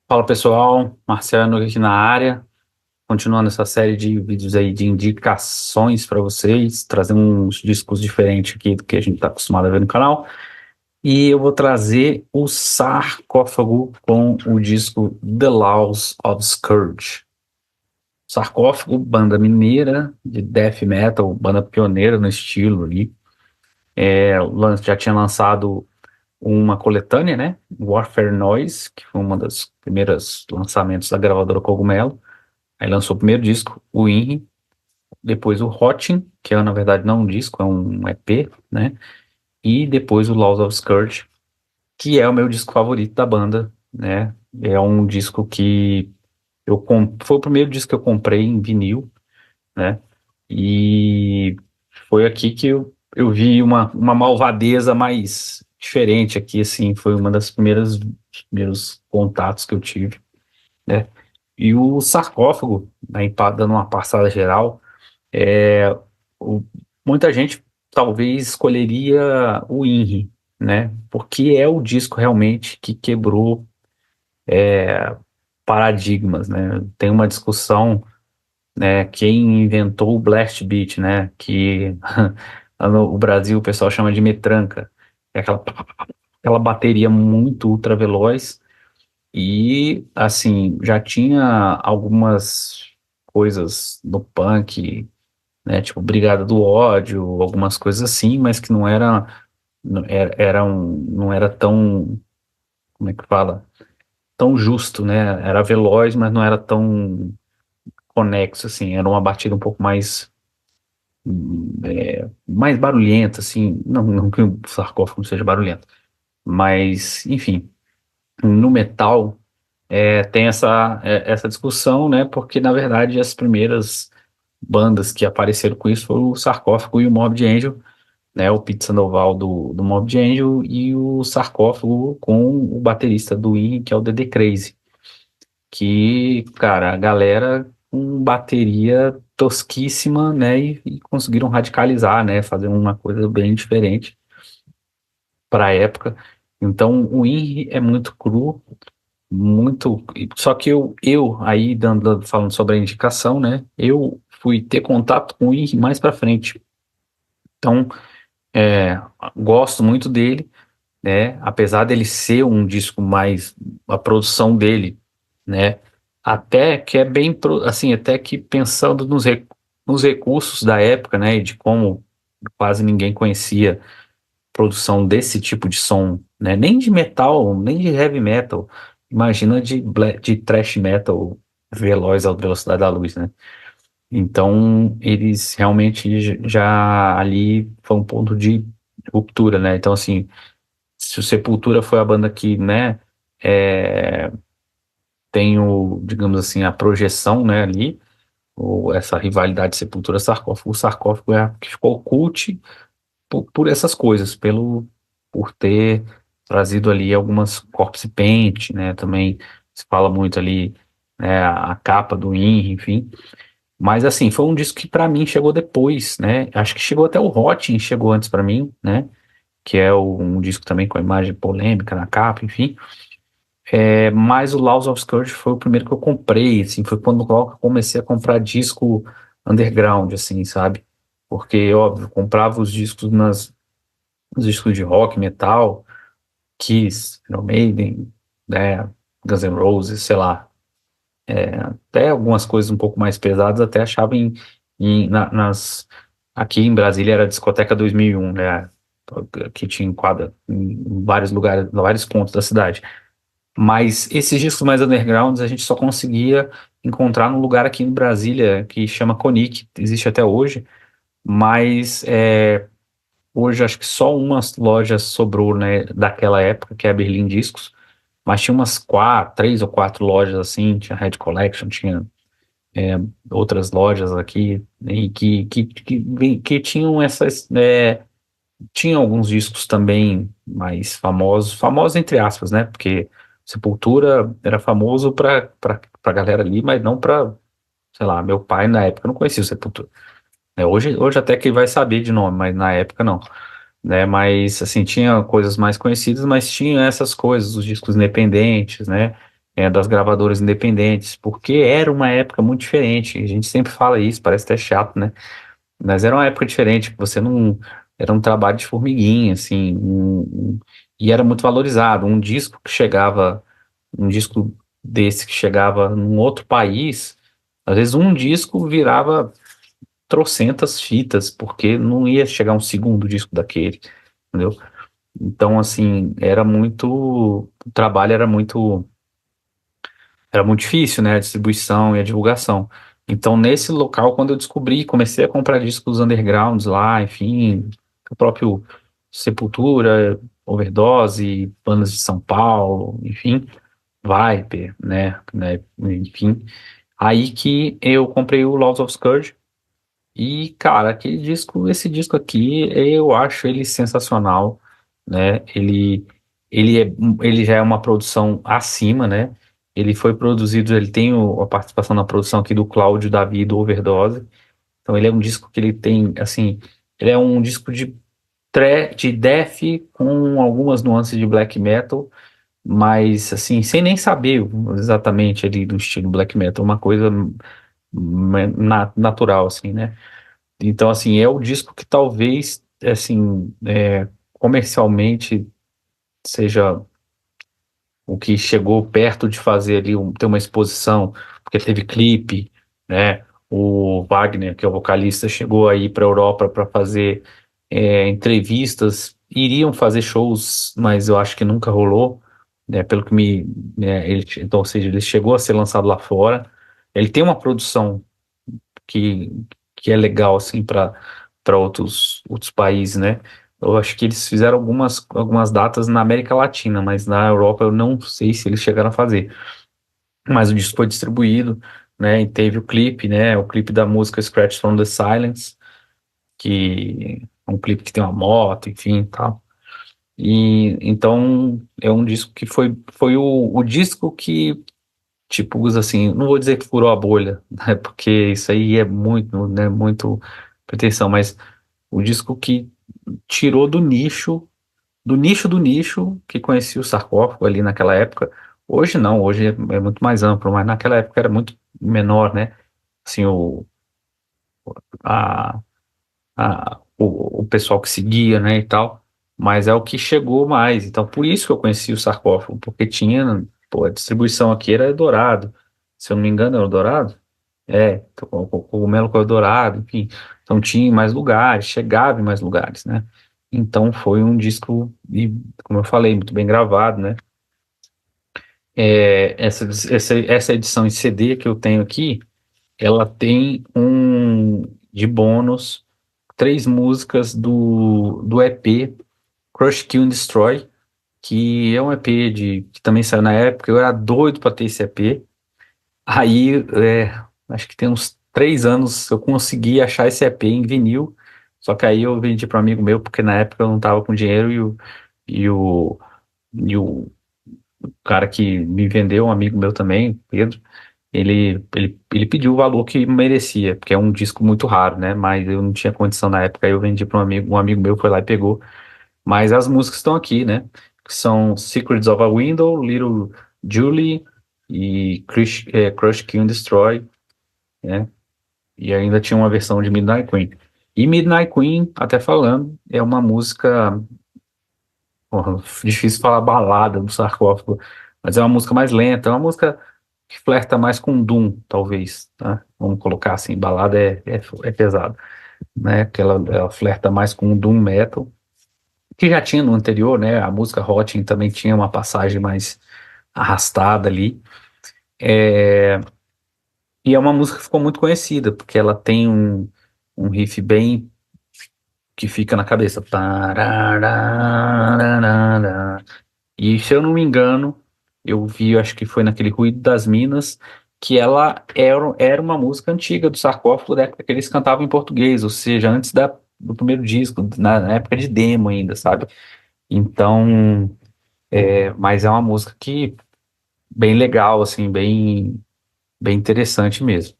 Fala pessoal, Marciano aqui na área, continuando essa série de vídeos aí de indicações para vocês, trazer uns discos diferentes aqui do que a gente está acostumado a ver no canal. E eu vou trazer o Sarcófago com o disco The Laws of Scourge. Sarcófago, banda mineira de death metal, banda pioneira no estilo ali. Já tinha lançado uma coletânea, né? Warfare Noise, que foi uma das primeiras lançamentos da gravadora Cogumelo. Aí lançou o primeiro disco, o INRI, depois o Rotting, que é na verdade não um disco, é um EP, né? E depois o Laws of Scourge, que é o meu disco favorito da banda, né? É um disco que foi o primeiro disco que eu comprei em vinil, né? E foi aqui que eu vi uma malvadeza mais diferente aqui, assim, foi uma das primeiros contatos que eu tive, né? E o Sarcófago, né, dando uma passada geral, É, o- muita gente talvez escolheria o INRI, né? Porque é o disco realmente que quebrou paradigmas, né? Tem uma discussão, né? Quem inventou o blast beat, né? Que lá no Brasil o pessoal chama de metranca, é aquela bateria muito ultra veloz e assim já tinha algumas coisas no punk, né? Tipo Brigada do Ódio, algumas coisas assim, mas que não era tão, como é que fala? Tão justo, né? Era veloz, mas não era tão conexo, assim. Era uma batida um pouco mais barulhenta, assim. Não que o sarcófago seja barulhento, mas, enfim, no metal tem essa discussão, né? Porque, na verdade, as primeiras bandas que apareceram com isso foram o Sarcófago e o Morbid Angel, né, o Pete Sandoval do Morbid Angel e o Sarcófago com o baterista do INRI, que é o Dede Crazy, que, cara, a galera com bateria tosquíssima, né, e conseguiram radicalizar, né, fazer uma coisa bem diferente para a época. Então, o INRI é muito cru, muito, só que eu aí falando sobre a indicação, né, eu fui ter contato com o INRI mais para frente. Então, é, gosto muito dele, né? Apesar dele ser um disco mais a produção dele, né? Até que é bem assim, até que pensando nos recursos da época, né? E de como quase ninguém conhecia produção desse tipo de som, né? Nem de metal, nem de heavy metal. Imagina de thrash metal veloz à velocidade da luz, né? Então, eles realmente já ali foi um ponto de ruptura, né? Então, assim, se o Sepultura foi a banda que, né, é, tem digamos assim, a projeção, né, ali, ou essa rivalidade Sepultura-Sarcófago, o Sarcófago é a que ficou cult por essas coisas, por ter trazido ali algumas corpse paint, né, também se fala muito ali, né, a capa do INRI, enfim, mas assim, foi um disco que pra mim chegou depois, né, acho que chegou até o Hotting, chegou antes pra mim, né, que é um disco também com a imagem polêmica na capa, enfim. Mas o Laws of Scourge foi o primeiro que eu comprei, assim, foi quando eu comecei a comprar disco underground, assim, sabe? Porque, óbvio, eu comprava os discos de rock, metal, Kiss, Iron Maiden, né, Guns N' Roses, sei lá. Até algumas coisas um pouco mais pesadas, até achava em- na- nas... Aqui em Brasília era a Discoteca 2001, né? Que tinha em quadra em vários lugares, em vários pontos da cidade. Mas esses discos mais undergrounds a gente só conseguia encontrar num lugar aqui em Brasília que chama Conic, existe até hoje, mas hoje acho que só uma loja sobrou, né, daquela época, que é a Berlim Discos, mas tinha umas três ou quatro lojas assim, tinha Red Collection, tinha outras lojas aqui, né, e que tinham tinha alguns discos também mais famosos, famosos entre aspas, né? Porque Sepultura era famoso pra galera ali, mas não pra, sei lá, meu pai na época não conhecia o Sepultura, né? Hoje até que vai saber de nome, mas na época não, né? Mas assim, tinha coisas mais conhecidas, mas tinha essas coisas, os discos independentes, né? das gravadoras independentes, porque era uma época muito diferente. A gente sempre fala isso, parece até chato, né? Mas era uma época diferente, que você não. Era um trabalho de formiguinha, assim, e era muito valorizado. Um disco desse que chegava num outro país, às vezes um disco virava trocentas fitas, porque não ia chegar um segundo disco daquele, entendeu? Então, assim, o trabalho era muito difícil, né? A distribuição e a divulgação. Então, nesse local, quando eu descobri, comecei a comprar discos undergrounds lá, enfim, o próprio Sepultura, Overdose, bandas de São Paulo, enfim, Viper, né, enfim. Aí que eu comprei o Laws of Scourge e, cara, esse disco aqui, eu acho ele sensacional, né? Ele é, ele já é uma produção acima, né? Ele foi produzido, ele tem a participação na produção aqui do Cláudio Davi do Overdose. Então ele é um disco que ele tem, assim, ele é um disco de death com algumas nuances de black metal, mas assim, sem nem saber exatamente ali do estilo black metal, uma coisa natural, assim, né? Então, assim, é o disco que talvez, assim, comercialmente seja o que chegou perto de fazer ali, ter uma exposição, porque teve clipe, né? O Wagner, que é o vocalista, chegou aí para a Europa para fazer entrevistas, iriam fazer shows, mas eu acho que nunca rolou, né? Pelo que então, ou seja, ele chegou a ser lançado lá fora. Ele tem uma produção que, que é legal assim para outros países, né? Eu acho que eles fizeram algumas datas na América Latina, mas na Europa eu não sei se eles chegaram a fazer. Mas o disco foi distribuído, né? E teve o clipe, né? O clipe da música Scratch from the Silence, que é um clipe que tem uma moto, enfim, tal. E então é um disco que foi o disco que tipo, usa assim, não vou dizer que furou a bolha, né, porque isso aí é muito, né, muito pretensão, mas o disco que tirou do nicho, que conhecia o sarcófago ali naquela época. Hoje não, hoje é muito mais amplo, mas naquela época era muito menor, né? Assim, a, o pessoal que seguia, né, e tal, mas é o que chegou mais. Então, por isso que eu conheci o sarcófago, porque tinha, pô, a distribuição aqui era Eldorado, se eu não me engano, era Eldorado. Então, o cogumelo com Eldorado, enfim. Então tinha em mais lugares, chegava em mais lugares, né? Então foi um disco, e, como eu falei, muito bem gravado, né? Essa edição em CD que eu tenho aqui, ela tem de bônus 3 músicas do EP Crush, Kill and Destroy, que é um EP que também saiu na época. Eu era doido para ter esse EP. Aí, acho que tem uns 3 anos eu consegui achar esse EP em vinil, só que aí eu vendi para um amigo meu, porque na época eu não tava com dinheiro e o, e o cara que me vendeu, um amigo meu também, Pedro, ele pediu o valor que merecia, porque é um disco muito raro, né? Mas eu não tinha condição na época, aí eu vendi para um amigo meu foi lá e pegou. Mas as músicas estão aqui, né? Que são Secrets of a Window, Little Julie e Crush, Kill and Destroy, né? E ainda tinha uma versão de Midnight Queen. E Midnight Queen, até falando, é uma música, porra, difícil falar balada do sarcófago, mas é uma música mais lenta, é uma música que flerta mais com Doom, talvez, tá? Vamos colocar assim, balada é pesado, né? Que ela flerta mais com Doom Metal, que já tinha no anterior, né? A música Hotting também tinha uma passagem mais arrastada ali. É, E é uma música que ficou muito conhecida, porque ela tem um riff bem que fica na cabeça. Tararararara. E se eu não me engano, eu vi, acho que foi naquele Ruído das Minas, que ela era uma música antiga do Sarcófago, da época que eles cantavam em português, ou seja, antes do primeiro disco, na época de demo ainda, sabe? Então, mas é uma música que bem legal, assim, bem interessante mesmo.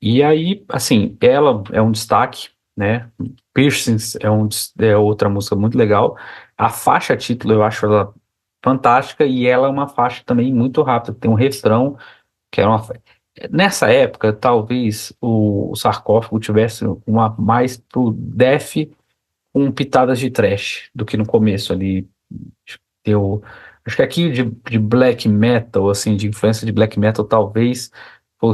E aí, assim, ela é um destaque, né? Piercings é outra música muito legal. A faixa título eu acho ela fantástica, e ela é uma faixa também muito rápida, tem um refrão que era uma. Nessa época, talvez o sarcófago tivesse uma mais pro death com pitadas de thrash do que no começo ali. Eu acho que aqui de black metal, assim, de influência de black metal, talvez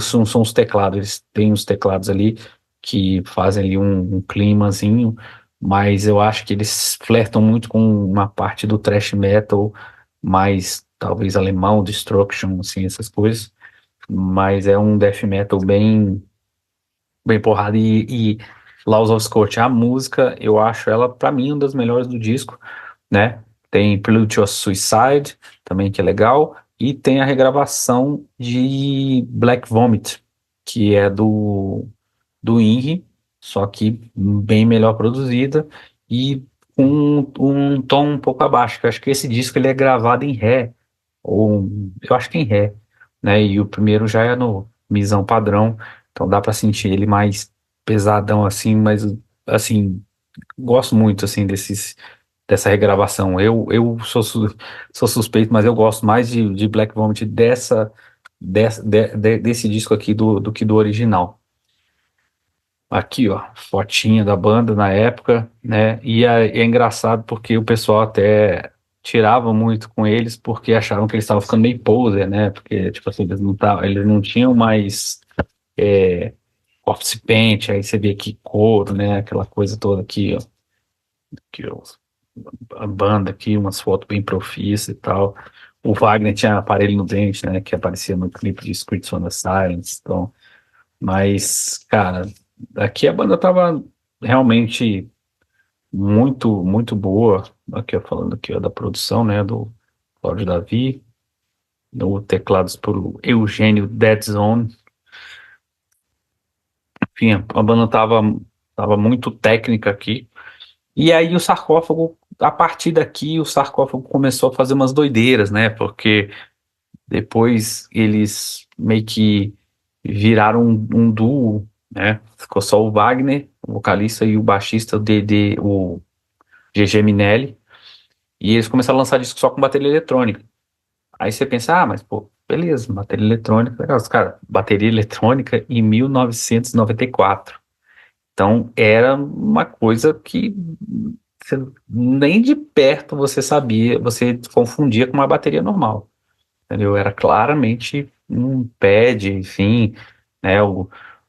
são os teclados. Eles têm os teclados ali que fazem ali um climazinho, mas eu acho que eles flertam muito com uma parte do thrash metal, mais talvez alemão, Destruction, assim, essas coisas. Mas é um death metal bem porrada. E Laws of Scorch, a música, eu acho ela, pra mim, uma das melhores do disco, né? Tem Prelude to Suicide, também que é legal, e tem a regravação de Black Vomit, que é do Inri, só que bem melhor produzida e com um tom um pouco abaixo, que eu acho que esse disco ele é gravado em ré, ou eu acho que em ré, né? E o primeiro já é no misão padrão, então dá pra sentir ele mais pesadão assim, mas assim, gosto muito assim dessa regravação. Eu sou suspeito, mas eu gosto mais de Black Vomit desse disco aqui do que do original. Aqui, ó, fotinha da banda na época, né? E é engraçado porque o pessoal até tirava muito com eles porque achavam que eles estavam ficando meio poser, né? Porque, tipo assim, eles não tinham mais office paint, aí você vê aqui couro, né? Aquela coisa toda aqui, ó. Aqui, ó, a banda aqui, umas fotos bem profissa e tal. O Wagner tinha aparelho no dente, né? Que aparecia no clipe de Scripts on the Silence, então. Mas, cara, aqui a banda tava realmente muito boa. Aqui, ó, falando aqui, ó, da produção, né, do Cláudio Davi, no teclados por Eugênio Dead Zone. Enfim, a banda tava muito técnica aqui. E aí o sarcófago, a partir daqui, o sarcófago começou a fazer umas doideiras, né, porque depois eles meio que viraram um duo, né? Ficou só o Wagner, o vocalista, e o baixista, o GG Minelli. E eles começaram a lançar disco só com bateria eletrônica. Aí você pensa, ah, mas pô, beleza, bateria eletrônica, legal. Cara, bateria eletrônica em 1994. Então era uma coisa que nem de perto você sabia, você confundia com uma bateria normal, entendeu? Era claramente um pad, enfim, né?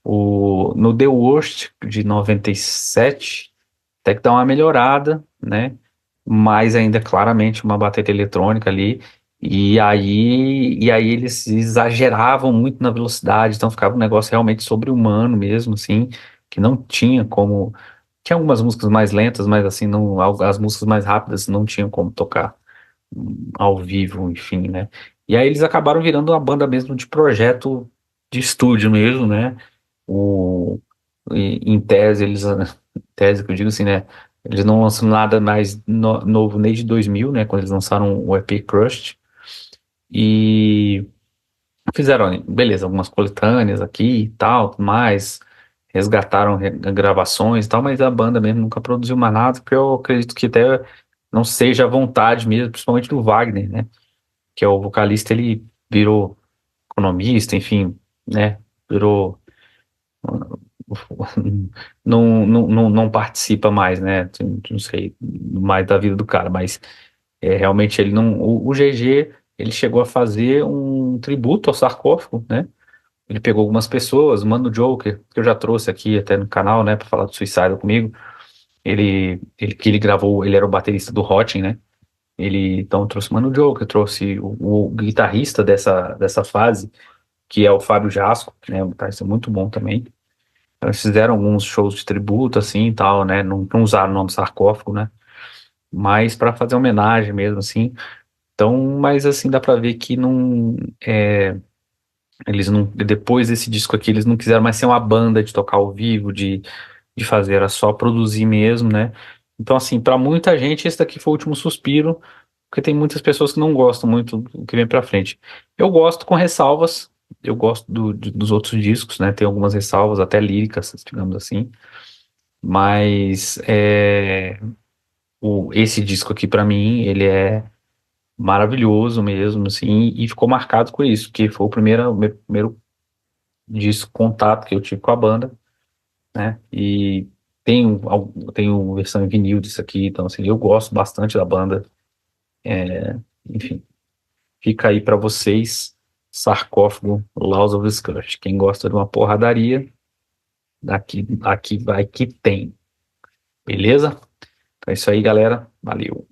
No The Worst de 97 até que dá uma melhorada, né? Mas ainda claramente uma bateria eletrônica ali. E aí eles exageravam muito na velocidade, então ficava um negócio realmente sobre-humano mesmo, assim, que não tinha como. Tinha algumas músicas mais lentas, mas assim, não, as músicas mais rápidas não tinham como tocar ao vivo, enfim, né? E aí eles acabaram virando uma banda mesmo de projeto de estúdio mesmo, né? Em tese, tese que eu digo assim, né? Eles não lançam nada mais novo desde 2000, né? Quando eles lançaram o EP Crushed. E fizeram, beleza, algumas coletâneas aqui e tal, tudo mais. Resgataram gravações e tal, mas a banda mesmo nunca produziu mais nada, porque eu acredito que até não seja a vontade mesmo, principalmente do Wagner, né? Que é o vocalista, ele virou economista, enfim, né? Virou. Não participa mais, né? Não sei mais da vida do cara, mas realmente ele não. O GG ele chegou a fazer um tributo ao sarcófago, né? Ele pegou algumas pessoas, o Mano Joker, que eu já trouxe aqui até no canal, né, para falar do Suicide comigo. Que ele gravou, ele era o baterista do Hotchen, né? Ele então trouxe o Mano Joker, trouxe o guitarrista dessa fase, que é o Fábio Jasco, né? Um guitarrista muito bom também. Então, eles fizeram alguns shows de tributo, assim, e tal, né? Não usaram o nome sarcófago, né? Mas para fazer homenagem mesmo, assim. Então, mas assim, dá para ver que não. Eles não. Depois desse disco aqui, eles não quiseram mais ser uma banda de tocar ao vivo, de fazer, era só produzir mesmo, né? Então, assim, para muita gente, esse daqui foi o último suspiro, porque tem muitas pessoas que não gostam muito do que vem pra frente. Eu gosto com ressalvas, eu gosto dos outros discos, né? Tem algumas ressalvas, até líricas, digamos assim. Mas esse disco aqui, pra mim, ele é maravilhoso mesmo, assim, e ficou marcado com isso, que foi o meu primeiro disco contato que eu tive com a banda, né? E tenho versão em vinil disso aqui, então assim, eu gosto bastante da banda. Enfim, fica aí pra vocês, Sarcófago, Laws of Scourge. Quem gosta de uma porradaria, aqui vai que tem. Beleza? Então é isso aí, galera. Valeu.